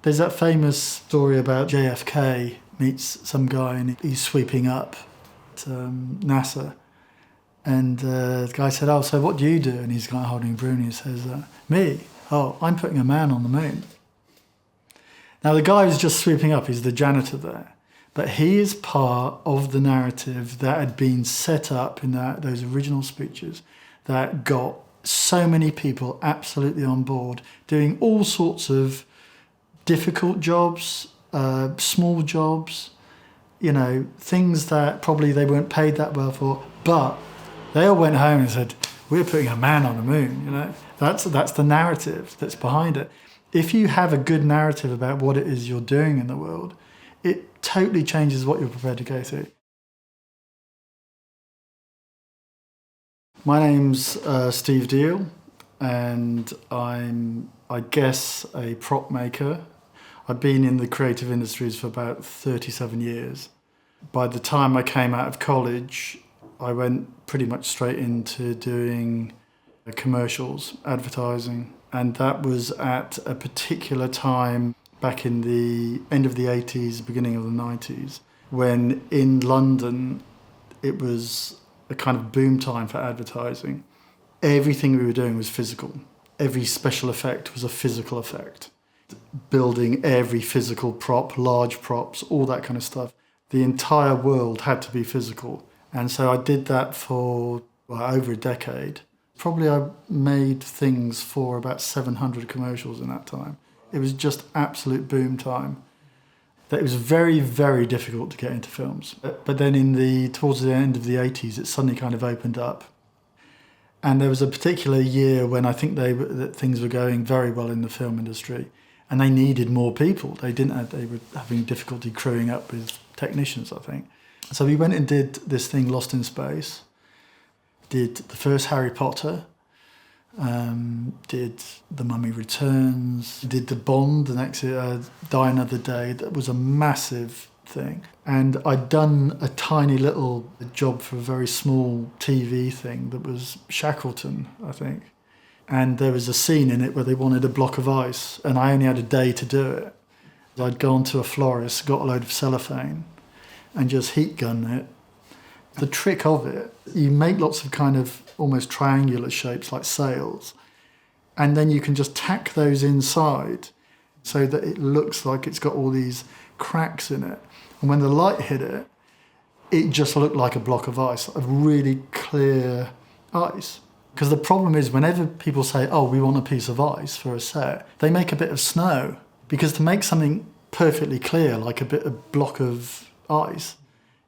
There's that famous story about JFK meets some guy and he's sweeping up at NASA. And the guy said, "Oh, so what do you do?" And he's kind of holding a broom. He says, "Me? Oh, I'm putting a man on the moon." Now, the guy who's just sweeping up is the janitor there. But he is part of the narrative that had been set up in those original speeches that got so many people absolutely on board, doing all sorts of difficult jobs, small jobs, things that probably they weren't paid that well for, but they all went home and said, "We're putting a man on the moon." That's the narrative that's behind it. If you have a good narrative about what it is you're doing in the world, it totally changes what you're prepared to go through. My name's Steve Deahl, and I'm, I guess, a prop maker. I've been in the creative industries for about 37 years. By the time I came out of college, I went pretty much straight into doing commercials, advertising. And that was at a particular time back in the end of the 80s, beginning of the 90s, when in London it was a kind of boom time for advertising. Everything we were doing was physical. Every special effect was a physical effect. Building every physical prop, large props, all that kind of stuff. The entire world had to be physical. And so I did that for over a decade. Probably I made things for about 700 commercials in that time. It was just absolute boom time. It was very, very difficult to get into films. But then towards the end of the 80s, it suddenly kind of opened up. And there was a particular year when I think that things were going very well in the film industry, and they needed more people. They were having difficulty crewing up with technicians, I think. So we went and did this thing, Lost in Space. Did the first Harry Potter, did The Mummy Returns, did the Bond, the next Die Another Day. That was a massive thing. And I'd done a tiny little job for a very small TV thing that was Shackleton, I think. And there was a scene in it where they wanted a block of ice, and I only had a day to do it. I'd gone to a florist, got a load of cellophane, and just heat gun it. The trick of it, you make lots of kind of almost triangular shapes like sails, and then you can just tack those inside so that it looks like it's got all these cracks in it. And when the light hit it, it just looked like a block of ice, of really clear ice. Because the problem is whenever people say, "Oh, we want a piece of ice for a set," they make a bit of snow. Because to make something perfectly clear, like a block of ice,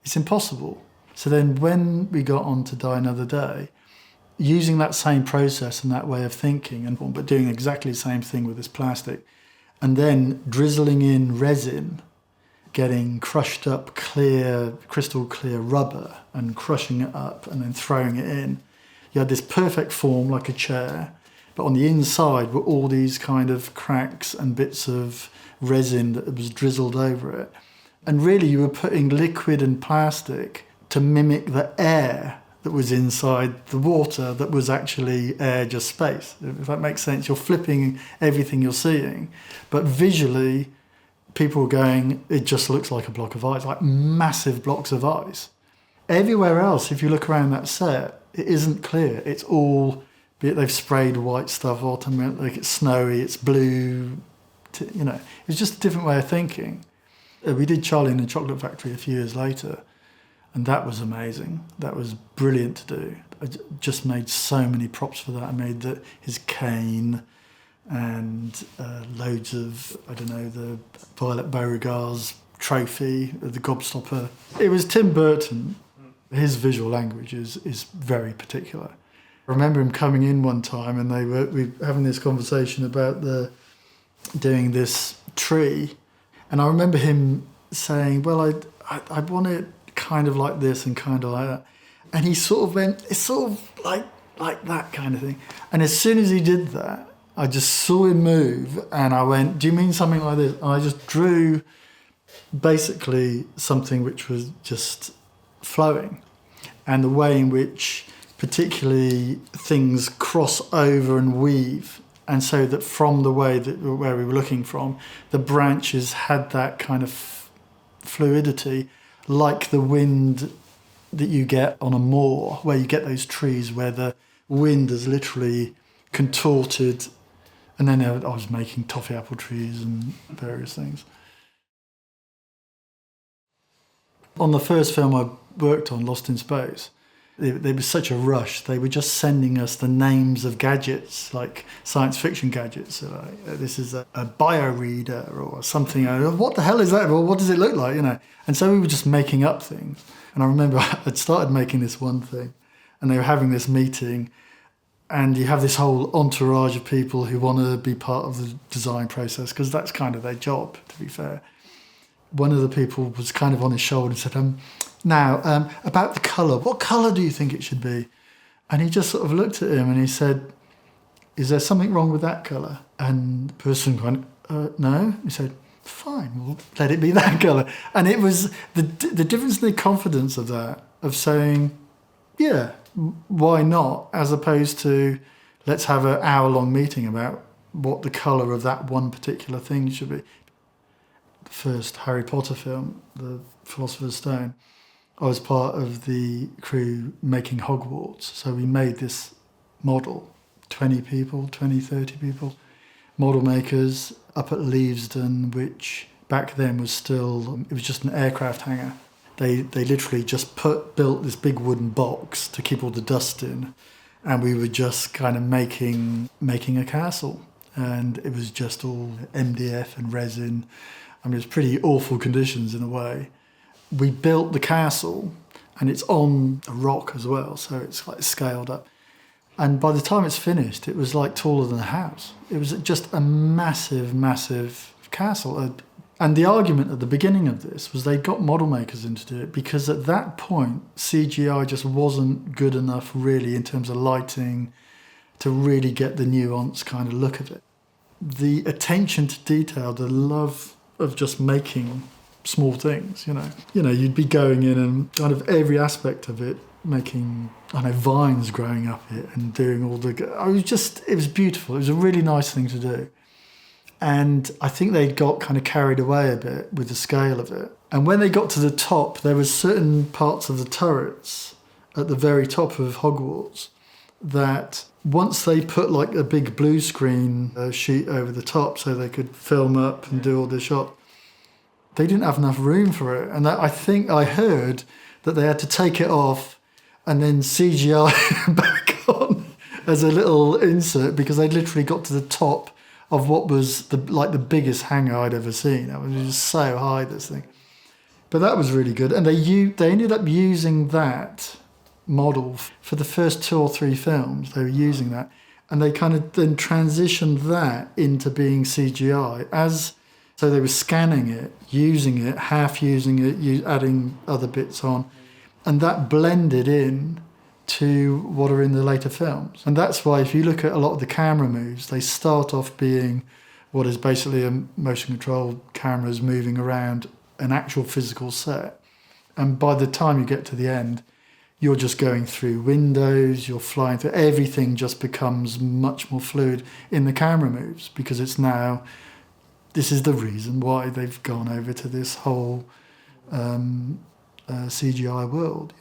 it's impossible. So then when we got on to Die Another Day, using that same process and that way of thinking, but doing exactly the same thing with this plastic, and then drizzling in resin, getting crushed up clear, crystal clear rubber and crushing it up and then throwing it in. You had this perfect form like a chair, but on the inside were all these kind of cracks and bits of resin that was drizzled over it. And really you were putting liquid and plastic to mimic the air that was inside the water that was actually air, just space. If that makes sense, you're flipping everything you're seeing. But visually, people were going, it just looks like a block of ice, like massive blocks of ice. Everywhere else, if you look around that set, it isn't clear. It's all, be it they've sprayed white stuff, like it's snowy, it's blue, it's just a different way of thinking. We did Charlie and the Chocolate Factory a few years later, and that was amazing. That was brilliant to do. I just made so many props for that. I made his cane and loads of, the Violet Beauregard's trophy, the gobstopper. It was Tim Burton. His visual language is very particular. I remember him coming in one time and we were having this conversation about doing this tree. And I remember him saying, well, I want it kind of like this and kind of like that. And he sort of went, it's sort of like that kind of thing. And as soon as he did that, I just saw him move and I went, do you mean something like this? And I just drew basically something which was just flowing. And the way in which particularly things cross over and weave And so that from the way that where we were looking from, the branches had that kind of fluidity, like the wind that you get on a moor, where you get those trees where the wind is literally contorted. And then I was making toffee apple trees and various things. On the first film I worked on, Lost in Space, there was such a rush. They were just sending us the names of gadgets, like science fiction gadgets. So like, this is a bioreader or something. What the hell is that? Or what does it look like? And so we were just making up things. And I remember I'd started making this one thing, and they were having this meeting, and you have this whole entourage of people who want to be part of the design process, because that's kind of their job, to be fair. One of the people was kind of on his shoulder and said, now, about the colour, what colour do you think it should be? And he just sort of looked at him and he said, is there something wrong with that colour? And the person went, no. He said, fine, we'll let it be that colour. And it was the difference in the confidence of that, of saying, yeah, why not? As opposed to, let's have an hour-long meeting about what the colour of that one particular thing should be. The first Harry Potter film, The Philosopher's Stone, I was part of the crew making Hogwarts. So we made this model, 20 people, 20, 30 people, model makers up at Leavesden, which back then was still, it was just an aircraft hangar. They literally just built this big wooden box to keep all the dust in, and we were just kind of making a castle. And it was just all MDF and resin. I mean, it was pretty awful conditions in a way. We built the castle, and it's on a rock as well, so it's like scaled up. And by the time it's finished, it was like taller than a house. It was just a massive, massive castle. And the argument at the beginning of this was they got model makers in to do it, because at that point, CGI just wasn't good enough really in terms of lighting to really get the nuanced kind of look of it. The attention to detail, the love of just making small things, you'd be going in and kind of every aspect of it, making, vines growing up it and doing all the, it was beautiful. It was a really nice thing to do. And I think they got kind of carried away a bit with the scale of it. And when they got to the top, there was certain parts of the turrets at the very top of Hogwarts that once they put like a big blue screen sheet over the top so they could film up and do all the shots, they didn't have enough room for it. And I think I heard that they had to take it off and then CGI back on as a little insert, because they literally got to the top of what was the biggest hangar I'd ever seen. It was just so high, this thing. But that was really good. And they ended up using that model for the first 2 or 3 films. They were using that. And they kind of then transitioned that into being CGI. So they were scanning it, using it, half using it, adding other bits on. And that blended in to what are in the later films. And that's why if you look at a lot of the camera moves, they start off being what is basically a motion control cameras moving around an actual physical set. And by the time you get to the end, you're just going through windows, you're flying through, everything just becomes much more fluid in the camera moves, because it's now, this is the reason why they've gone over to this whole CGI world,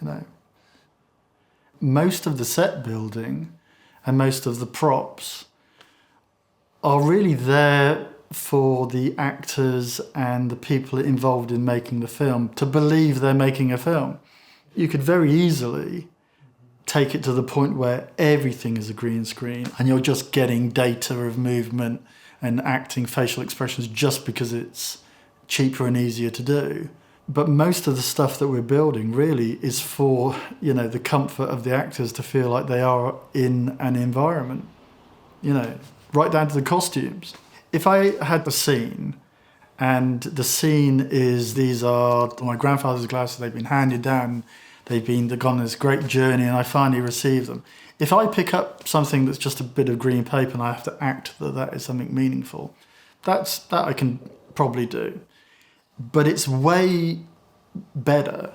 Most of the set building and most of the props are really there for the actors and the people involved in making the film to believe they're making a film. You could very easily take it to the point where everything is a green screen and you're just getting data of movement and acting facial expressions just because it's cheaper and easier to do. But most of the stuff that we're building really is for, the comfort of the actors to feel like they are in an environment, right down to the costumes. If I had a scene, and the scene is, these are my grandfather's glasses, they've been handed down, they've gone on this great journey, and I finally received them. If I pick up something that's just a bit of green paper and I have to act that is something meaningful, that I can probably do. But it's way better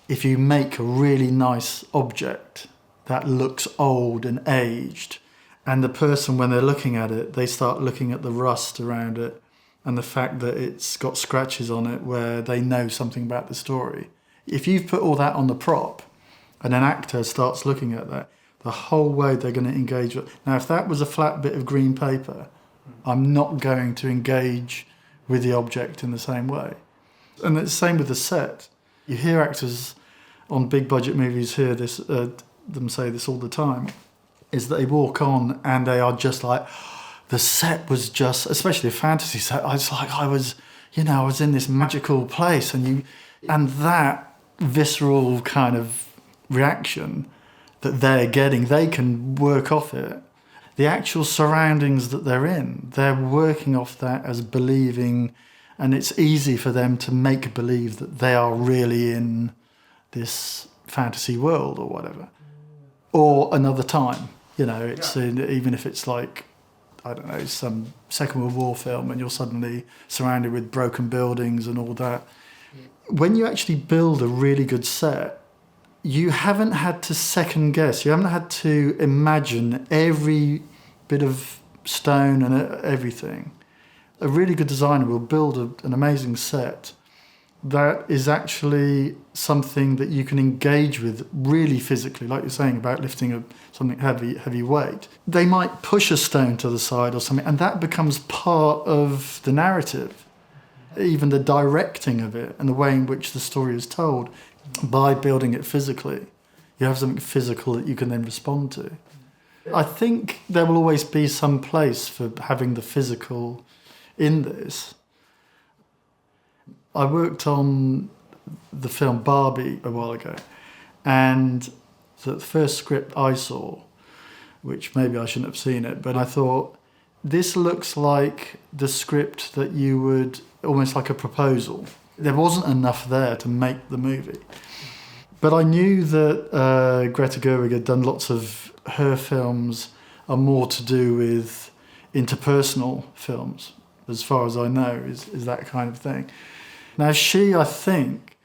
if you make a really nice object that looks old and aged And the person, when they're looking at it, they start looking at the rust around it and the fact that it's got scratches on it where they know something about the story. If you've put all that on the prop and an actor starts looking at that, the whole way they're going to engage with it. Now, if that was a flat bit of green paper, I'm not going to engage with the object in the same way. And it's the same with the set. You hear actors on big budget movies hear this, them say this all the time, is that they walk on and they are just like, the set was just, especially a fantasy set, I was in this magical place, and that visceral kind of reaction that they're getting, they can work off it. The actual surroundings that they're in, they're working off that as believing, and it's easy for them to make believe that they are really in this fantasy world or whatever. Or another time, even if it's like, I don't know, some Second World War film and you're suddenly surrounded with broken buildings and all that. When you actually build a really good set, you haven't had to second guess. You haven't had to imagine every bit of stone and everything. A really good designer will build an amazing set that is actually something that you can engage with really physically, like you're saying about lifting something heavy weight. They might push a stone to the side or something, and that becomes part of the narrative. Even the directing of it and the way in which the story is told, by building it physically, you have something physical that you can then respond to. I think there will always be some place for having the physical in this. I worked on the film Barbie a while ago, and the first script I saw, which maybe I shouldn't have seen it, but I thought, this looks like the script that you would, almost like a proposal. There wasn't enough there to make the movie. But I knew that Greta Gerwig had done lots of her films are more to do with interpersonal films, as far as I know, is that kind of thing. Now she, I think,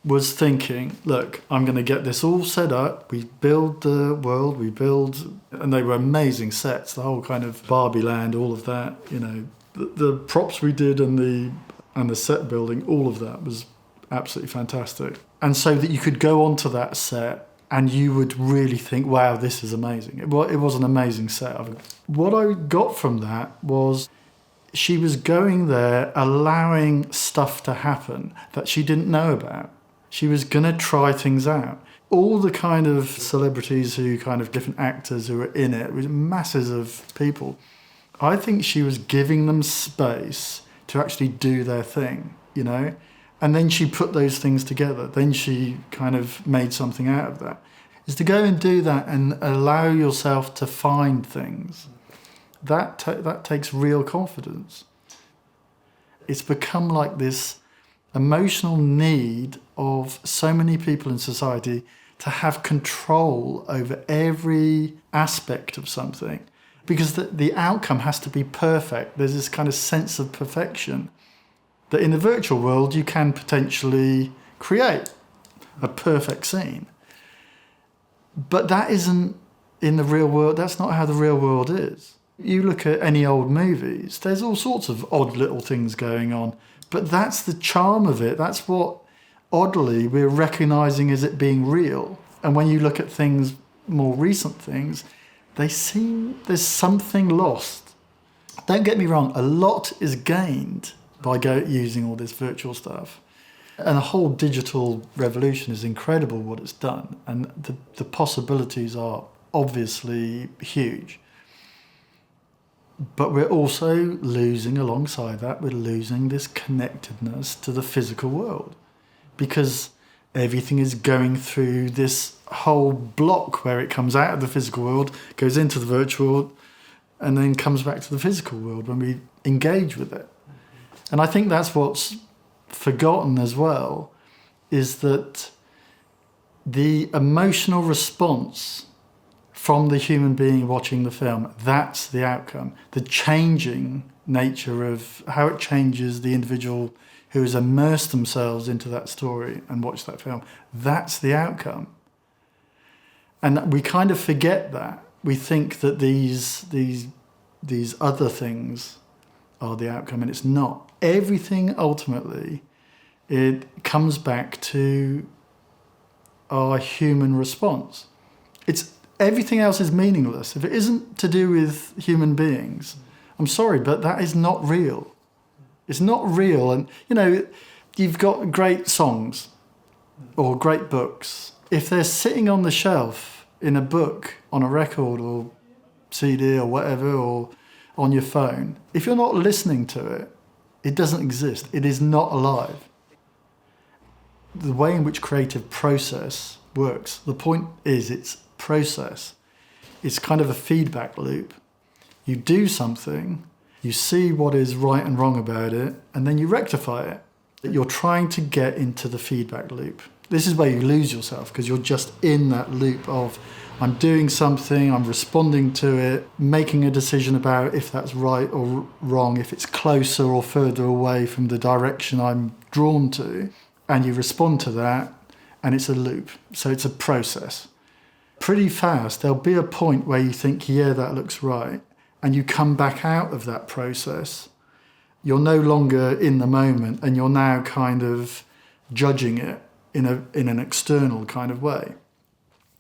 was thinking, look, I'm going to get this all set up. We build the world, and they were amazing sets, the whole kind of Barbie land, all of that, the props we did and the set building, all of that was absolutely fantastic. And so that you could go onto that set and you would really think, wow, this is amazing. It was an amazing set. What I got from that was she was going there, allowing stuff to happen that she didn't know about. She was going to try things out. All the kind of celebrities different actors who were in it, with masses of people, I think she was giving them space to actually do their thing, And then she put those things together. Then she kind of made something out of that. Is to go and do that and allow yourself to find things. That takes real confidence. It's become like this emotional need of so many people in society to have control over every aspect of something, because the outcome has to be perfect. There's this kind of sense of perfection that in the virtual world you can potentially create a perfect scene. But that isn't in the real world. That's not how the real world is. You look at any old movies, there's all sorts of odd little things going on, but that's the charm of it. That's what, oddly, we're recognising as it being real. And when you look at things, more recent things, there's something lost. Don't get me wrong, a lot is gained by using all this virtual stuff. And the whole digital revolution is incredible what it's done. And the possibilities are obviously huge. But we're also losing, alongside that, we're losing this connectedness to the physical world. Because everything is going through this whole block where it comes out of the physical world, goes into the virtual, and then comes back to the physical world when we engage with it. And I think that's what's forgotten as well, is that the emotional response from the human being watching the film, that's the outcome. The changing nature of how it changes the individual who has immersed themselves into that story and watched that film, that's the outcome. And we kind of forget that. we think that these other things are the outcome, and it's not. Everything ultimately, it comes back to our human response. Everything else is meaningless. If it isn't to do with human beings, I'm sorry, but that is not real. It's not real. And, you've got great songs or great books. If they're sitting on the shelf in a book, on a record or CD or whatever, or on your phone, if you're not listening to it, it doesn't exist. It is not alive. The way in which creative process works, the point is it's process. It's kind of a feedback loop. You do something, you see what is right and wrong about it, and then you rectify it. You're trying to get into the feedback loop. This is where you lose yourself, because you're just in that loop of, I'm doing something, I'm responding to it, making a decision about if that's right or wrong, if it's closer or further away from the direction I'm drawn to, and you respond to that, and it's a loop. So it's a process. Pretty fast, there'll be a point where you think, yeah, that looks right, and you come back out of that process. You're no longer in the moment, and you're now kind of judging it in an external kind of way.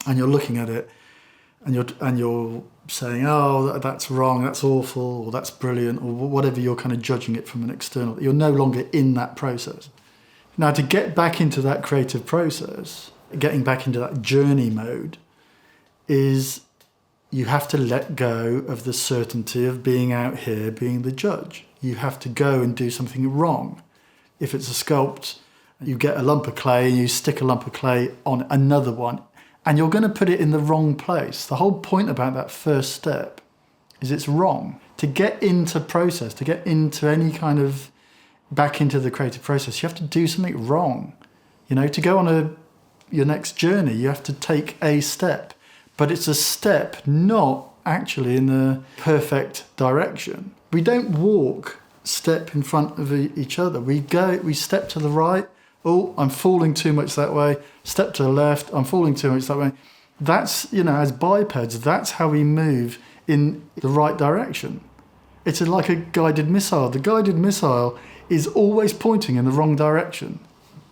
And you're looking at it, and you're saying, oh, that's wrong, that's awful, or that's brilliant, or whatever. You're kind of judging it from an external. You're no longer in that process. Now, to get back into that creative process, getting back into that journey mode, is you have to let go of the certainty of being out here being the judge. You have to go and do something wrong. If it's a sculpt, you get a lump of clay and you stick a lump of clay on another one, and you're going to put it in the wrong place. The whole point about that first step is it's wrong. To get into process, to get into any kind of back into the creative process, you have to do something wrong. To go on your next journey, you have to take a step. But it's a step not actually in the perfect direction. We don't walk step in front of each other. We step to the right. Oh, I'm falling too much that way. Step to the left. I'm falling too much that way. That's, as bipeds, that's how we move in the right direction. It's like a guided missile. The guided missile is always pointing in the wrong direction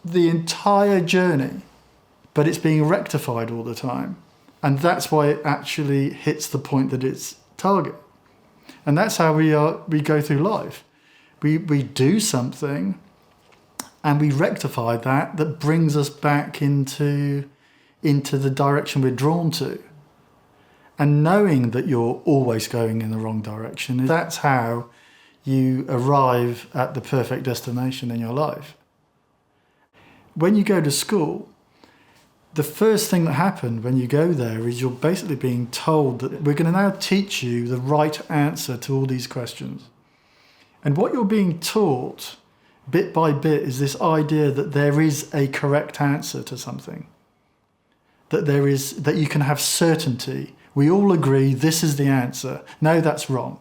the entire journey, but it's being rectified all the time. And that's why it actually hits the point that it's target. And that's how we go through life. We do something and we rectify that brings us back into the direction we're drawn to. And knowing that you're always going in the wrong direction, that's how you arrive at the perfect destination in your life. When you go to school, the first thing that happened when you go there is you're basically being told that we're going to now teach you the right answer to all these questions. And what you're being taught bit by bit is this idea that there is a correct answer to something. That you can have certainty. We all agree this is the answer. No, that's wrong.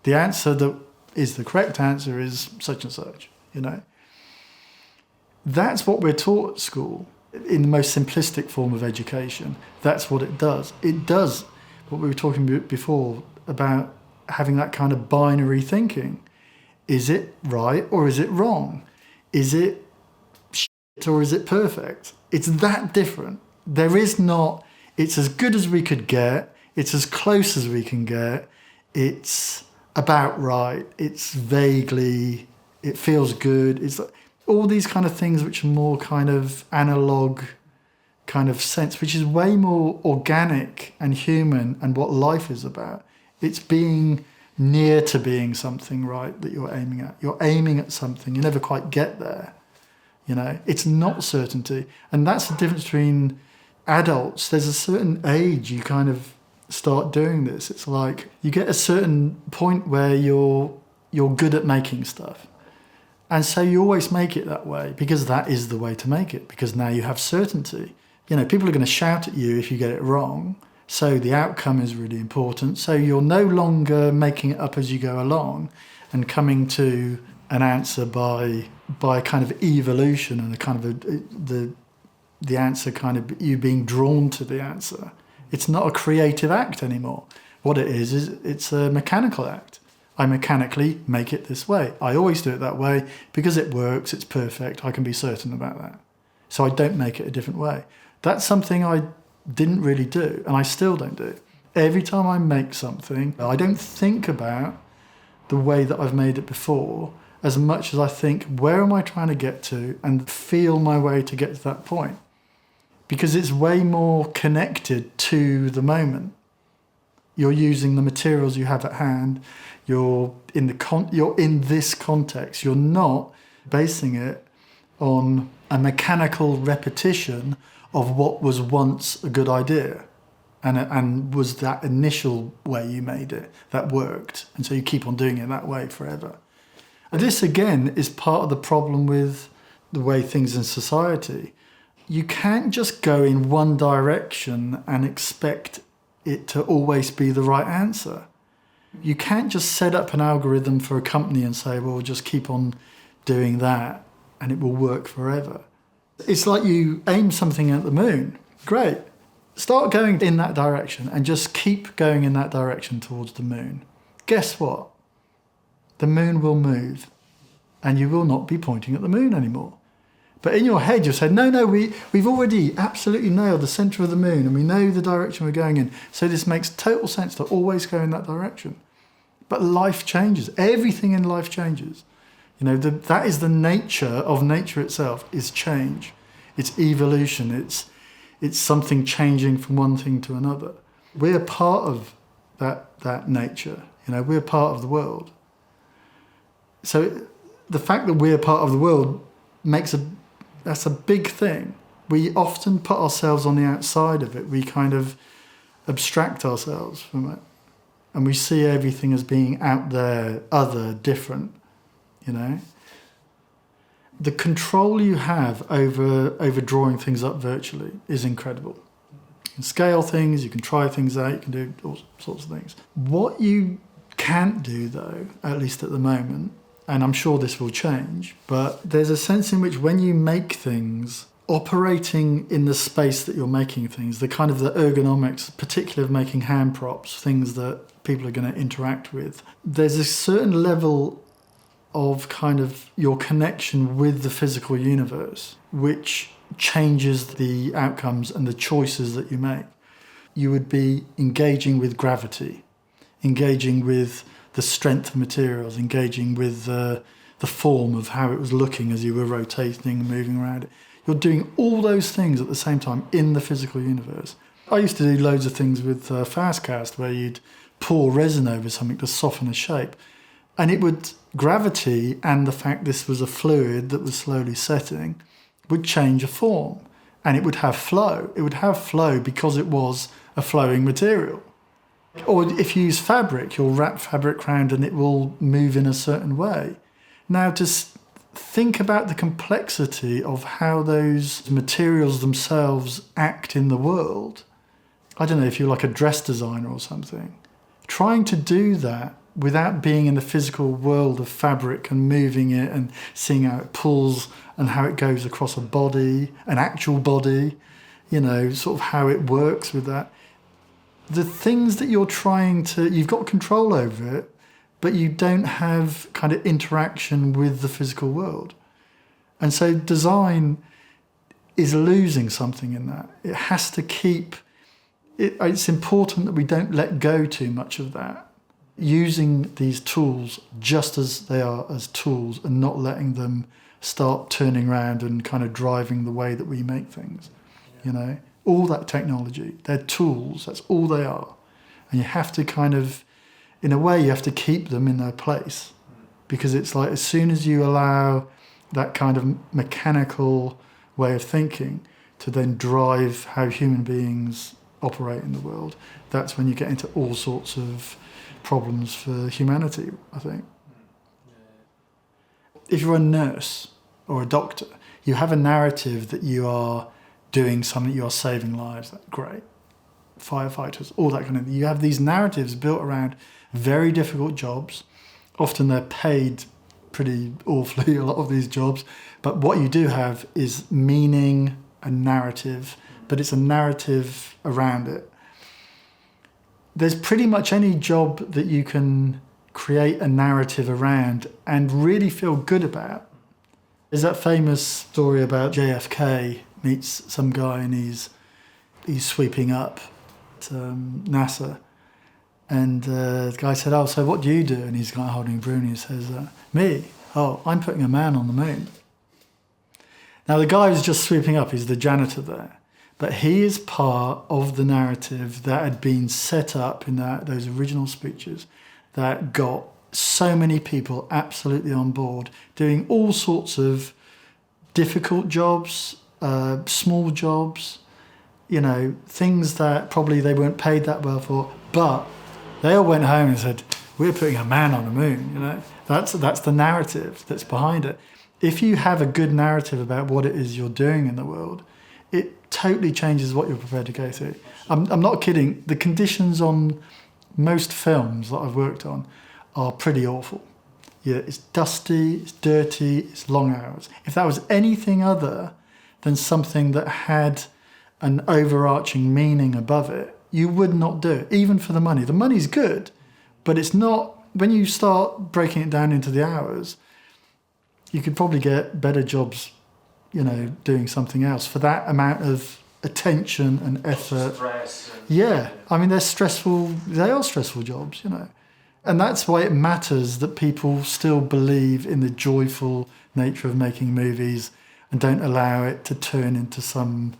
The answer that is the correct answer is such and such, That's what we're taught at school. In the most simplistic form of education, that's what it does. It does what we were talking about before about having that kind of binary thinking. Is it right or is it wrong? Is it shit or is it perfect? It's that different. There is not, it's as good as we could get, it's as close as we can get, it's about right, it's vaguely, it feels good, it's all these kind of things which are more kind of analog kind of sense, which is way more organic and human and what life is about. It's being near to being something, right, that you're aiming at. You're aiming at something. You never quite get there, It's not certainty. And that's the difference between adults. There's a certain age you kind of start doing this. It's like you get a certain point where you're good at making stuff. And so you always make it that way because that is the way to make it, because now you have certainty. People are going to shout at you if you get it wrong. So the outcome is really important. So you're no longer making it up as you go along and coming to an answer by a kind of evolution and a kind of the answer kind of you being drawn to the answer. It's not a creative act anymore. What it is it's a mechanical act. I mechanically make it this way. I always do it that way because it works, it's perfect, I can be certain about that. So I don't make it a different way. That's something I didn't really do, and I still don't do. Every time I make something, I don't think about the way that I've made it before as much as I think, where am I trying to get to, and feel my way to get to that point. Because it's way more connected to the moment. You're using the materials you have at hand. You're in this context. You're not basing it on a mechanical repetition of what was once a good idea, and was that initial way you made it that worked, and so you keep on doing it that way forever. And this again is part of the problem with the way things in society. You can't just go in one direction and expect it to always be the right answer. You can't just set up an algorithm for a company and say, well, we'll just keep on doing that and it will work forever. It's like you aim something at the moon. Great. Start going in that direction and just keep going in that direction towards the moon. Guess what? The moon will move and you will not be pointing at the moon anymore. But in your head, you'll say, no, we've already absolutely nailed the centre of the moon and we know the direction we're going in. So this makes total sense to always go in that direction. But life changes. Everything in life changes. You know, that is the nature of nature itself, is change. It's evolution. It's something changing from one thing to another. We're part of that nature. You know, we're part of the world. So the fact that we're part of the world that's a big thing. We often put ourselves on the outside of it. We kind of abstract ourselves from it. And we see everything as being out there, other, different, you know. The control you have over drawing things up virtually is incredible. You can scale things, you can try things out, you can do all sorts of things. What you can't do, though, at least at the moment, and I'm sure this will change, but there's a sense in which when you make things, operating in the space that you're making things, the kind of the ergonomics, particularly of making hand props, things that people are going to interact with, there's a certain level of kind of your connection with the physical universe, which changes the outcomes and the choices that you make. You would be engaging with gravity, engaging with the strength of materials, engaging with the form of how it was looking as you were rotating and moving around it. You're doing all those things at the same time in the physical universe. I used to do loads of things with fast cast where you'd pour resin over something to soften a shape. And it would, gravity and the fact this was a fluid that was slowly setting would change a form. And it would have flow. It would have flow because it was a flowing material. Or if you use fabric, you'll wrap fabric around and it will move in a certain way. Now, to think about the complexity of how those materials themselves act in the world, I don't know, if you're like a dress designer or something, trying to do that without being in the physical world of fabric and moving it and seeing how it pulls and how it goes across a body, an actual body, you know, sort of how it works with that. The things that you're you've got control over it, but you don't have kind of interaction with the physical world. And so design is losing something in that. It has to keep, it's important that we don't let go too much of that. Using these tools just as they are as tools and not letting them start turning around and kind of driving the way that we make things, you know. All that technology, they're tools, that's all they are. And you have to kind of, in a way, you have to keep them in their place. Because it's like as soon as you allow that kind of mechanical way of thinking to then drive how human beings operate in the world, that's when you get into all sorts of problems for humanity, I think. If you're a nurse or a doctor, you have a narrative that you are doing something, you are saving lives, that's great. Firefighters, all that kind of thing. You have these narratives built around very difficult jobs. Often they're paid pretty awfully, a lot of these jobs. But what you do have is meaning, a narrative, but it's a narrative around it. there's pretty much any job that you can create a narrative around and really feel good about. There's that famous story about JFK meets some guy and he's sweeping up at NASA. And the guy said, "Oh, so what do you do?" And he's kind of holding a broom and he says, "Me? Oh, I'm putting a man on the moon." Now, the guy who's just sweeping up, he's the janitor there. But he is part of the narrative that had been set up in those original speeches that got so many people absolutely on board, doing all sorts of difficult jobs, small jobs, things that probably they weren't paid that well for, but they all went home and said, "We're putting a man on the moon." That's the narrative that's behind it. If you have a good narrative about what it is you're doing in the world, it totally changes what you're prepared to go through. I'm not kidding. The conditions on most films that I've worked on are pretty awful. Yeah, it's dusty, it's dirty, it's long hours. If that was anything other than something that had an overarching meaning above it, you would not do it, even for the money. The money's good, but it's not. When you start breaking it down into the hours, you could probably get better jobs, doing something else for that amount of attention and effort. Stress. Yeah, I mean, they're stressful. They are stressful jobs, And that's why it matters that people still believe in the joyful nature of making movies and don't allow it to turn into some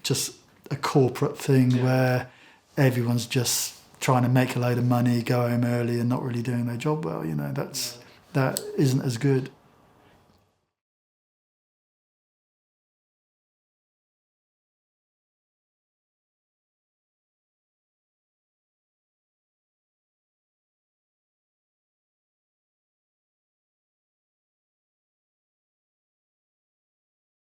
just a corporate thing where everyone's just trying to make a load of money, go home early and not really doing their job well. That isn't as good.